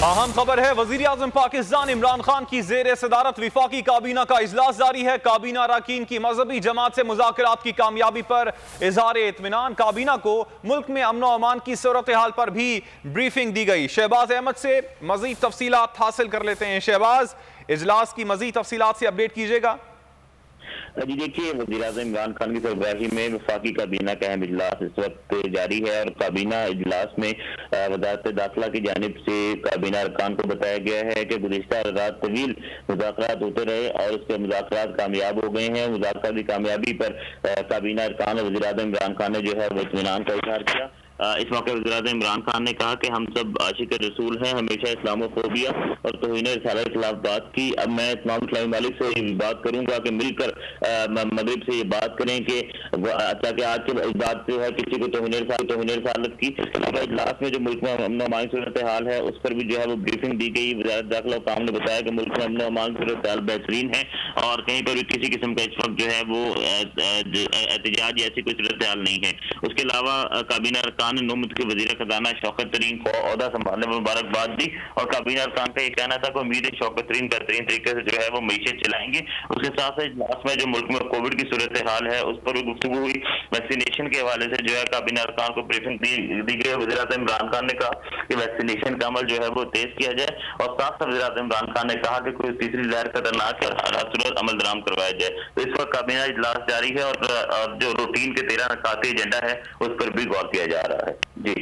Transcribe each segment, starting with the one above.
अहम खबर है, वजीर आजम पाकिस्तान इमरान खान की जेर सदारत विफाकी काबीना का इजलास जारी है। काबीना अरकान की मजहबी जमात से मुज़ाकरात की कामयाबी पर इजहार इत्मीनान। काबीना को मुल्क में अमन व अमान की सूरत हाल पर भी ब्रीफिंग दी गई। शहबाज अहमद से मजीद तफसीलात हासिल कर लेते हैं। शहबाज, इजलास की मजीद तफसीलात से अपडेट कीजिएगा। जी देखिए, वज़ीर-ए-आज़म इमरान खान की सरबराही में वफाकी काबीना का अहम इजलास इस वक्त जारी है और काबीना इजलास में वज़ारत दाखिला की जानिब से काबीना अरकान को बताया गया है कि गुज़िश्ता रात तवील मुज़ाकरात होते रहे और उसके मुज़ाकरात कामयाब हो गए हैं। मुज़ाकरात की कामयाबी पर काबीना अरकान और वज़ीर-ए-आज़म इमरान खान ने जो है वो इत्मीनान का इज़हार किया। इस मौके वज़ीर-ए-आज़म इमरान खान ने कहा कि हम सब आशिक रसूल हैं, हमेशा इस्लामोफोबिया और तौहीन रिसालत के खिलाफ बात की। अब मैं तमाम इस्लामी मालिक से ये बात करूंगा कि मिलकर मगरिब से ये बात करें कि ताकि आज के बात जो है किसी को तौहीन रिसालत की। इजलास में जो मुल्क में अमन व अमान सूरत हाल है उस पर भी जो है वो ब्रीफिंग दी गई। वज़ारत दाखिला काम ने बताया कि मुल्क में अमन व अमान सूरत हाल बेहतरीन है और कहीं पर भी किसी किस्म का इस वक्त जो है वो एहतजाज ऐसी कोई सूरत हाल नहीं है। उसके अलावा काबीना ने नौमद के वजीर खजाना शौकत तरीन को ओहदा संभालने में मुबारकबाद दी और काबीना अरकान का ये कहना था कि उम्मीद है शौकत तरीन बेहतरीन तरीके से जो है वो मईशत चलाएंगे। उसके साथ साथ इजलास में जो मुल्क में कोविड की सूरत हाल है उस पर भी गुफ्तगू हुई। वैक्सीनेशन के हवाले से जो है काबीना अरकान को ब्रीफिंग दी गई। वज़ीर आज़म इमरान खान ने कहा कि वैक्सीनेशन का अमल जो है वो तेज किया जाए और साथ साथ वज़ीर आज़म इमरान खान ने कहा कि कोई तीसरी लहर खतरनाक है और अमल दराम करवाया जाए। तो इस वक्त काबीना इजलास जारी है और जो रूटीन के 13 नकाती एजेंडा है उस पर भी गौर किया जा रहा है। जी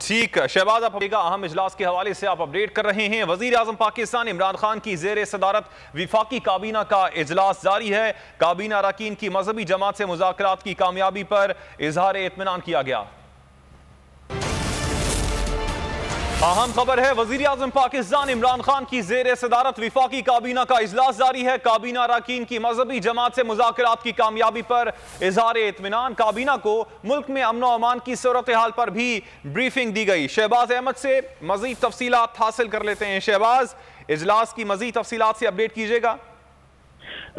ठीक, शहबाज आप अहम इजलास के हवाले से आप अपडेट कर रहे हैं। वजीर आजम पाकिस्तान इमरान खान की जेर सदारत विफाकी काबीना का इजलास जारी है। काबीना अरकान की मजहबी जमात से मुज़ाकरात की कामयाबी पर इजहार इत्मीनान किया गया। अहम खबर है, वजीर आजम पाकिस्तान इमरान खान की जेर सदारत विफाकी काबीना का इजलास जारी है। काबीना अरकान की मजहबी जमात से मुज़ाकरात की कामयाबी पर इजहार इत्मीनान। काबीना को मुल्क में अमन व अमान की सूरत हाल पर भी ब्रीफिंग दी गई। शहबाज अहमद से मजीद तफसीलात हासिल कर लेते हैं। शहबाज, इजलास की मजीद तफसीलात से अपडेट कीजिएगा।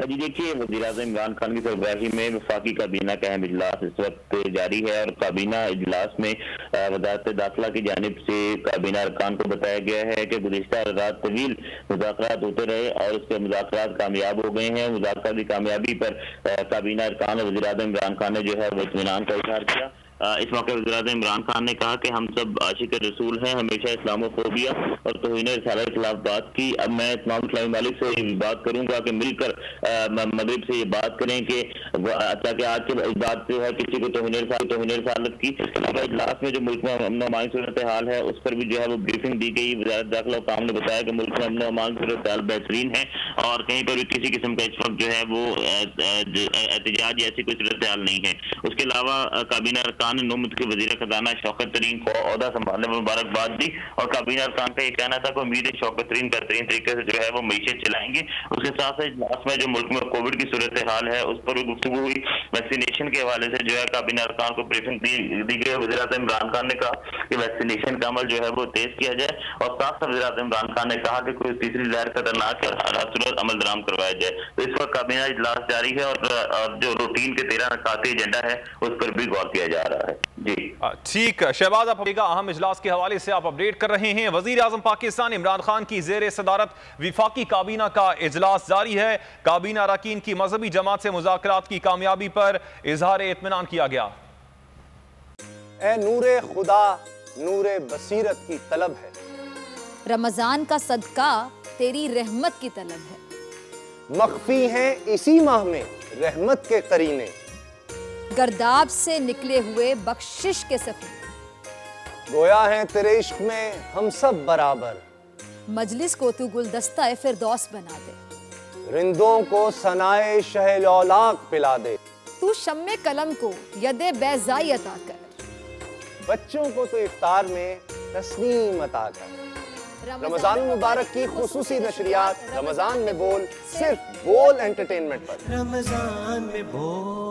जी देखिए, वज़ीर-ए-आज़म इमरान खान की सरबराही में वफाकी काबीना का अहम इजलास इस वक्त जारी है और काबीना इजलास में वज़ारत दाखिला की जानिब से काबीना अरकान को बताया गया है कि गुज़िश्ता रात तवील मुज़ाकरात होते रहे और उसके मुज़ाकरात कामयाब हो गए हैं। मुज़ाकरात की कामयाबी पर काबीना अरकान और वज़ीर-ए-आज़म इमरान खान ने जो है वो इत्मीनान का इज़हार किया। इस मौके वज़ीर-ए-आज़म इमरान खान ने कहा कि हम सब आशिक रसूल हैं, हमेशा इस्लामोफोबिया और तौहीन रिसालत के खिलाफ बात की। अब मैं तमाम इस्लामी मालिक से ये बात करूंगा कि मिलकर मगरिब से ये बात करें कि ताकि आज के बात जो है किसी को तौहीन रिसालत की। इजलास में जो मुल्क में अमन व अमान सूरत हाल है उस पर भी जो है वो ब्रीफिंग दी गई। वज़ारत दाखिला काम ने बताया कि मुल्क में अमन व अमान सूरत हाल बेहतरीन है और कहीं पर भी किसी किस्म का इस वक्त जो है वो एहतजाज ऐसी कोई सूरत हाल नहीं है। उसके अलावा काबीना अरकान ने नौमद के वजीर खजाना शौकत तरीन को ओहदा संभालने में मुबारकबाद दी और काबीना अरकान का ये कहना था कि उम्मीद है शौकत तरीन बेहतरीन तरीके से जो है वो मईशत चलाएंगे। उसके साथ साथ इजलास में जो मुल्क में कोविड की सूरत हाल है उस पर भी गुफ्तगू हुई। वैक्सीनेशन के हवाले से जो है काबीना अरकान को ब्रीफिंग दी गई। वज़ीर आज़म इमरान खान ने कहा कि वैक्सीनेशन का अमल जो है वो तेज किया जाए और साथ साथ वज़ीर आज़म इमरान खान ने कहा कि कोई तीसरी लहर खतरनाक है और अमल दराम करवाया जाए। तो इस वक्त काबीना इजलास जारी है और जो रूटीन के 13 नकाती एजेंडा है उस पर भी गौर किया जा रहा है। जी ठीक, शहबाज आप अहम इजलास के हवाले से आप अपडेट कर रहे हैं। वजीर आजम पाकिस्तान इमरान खान की जेर सदारत विफाकी काबीना का इजलास जारी है। काबीना अरकान की मजहबी जमात से मुज़ाकरात की कामयाबी पर इजहार इत्मीनान किया गया। ए नूरे खुदा नूरे बसीरत की तलब है, रमजान का सदका तेरी रहमत की तलब है। मख्फी हैं इसी माह में रहमत के करीने, गर्दाब से निकले हुए बख्शिश के सफीने, गोया है तेरे इश्क में हम सब बराबर, मजलिस को तू गुलदस्ता फिरदौस बना दे, रिंदों को सनाए शहलौलाक पिला दे, तू शम्मे कलम को यदे बैज़ाई अता कर, बच्चों को तो इफ्तार में तस्नीम अता कर। रमजान मुबारक की खुसूसी नशरियात रमजान में बोल, सिर्फ बोल एंटरटेनमेंट पर। रमजान में बोल।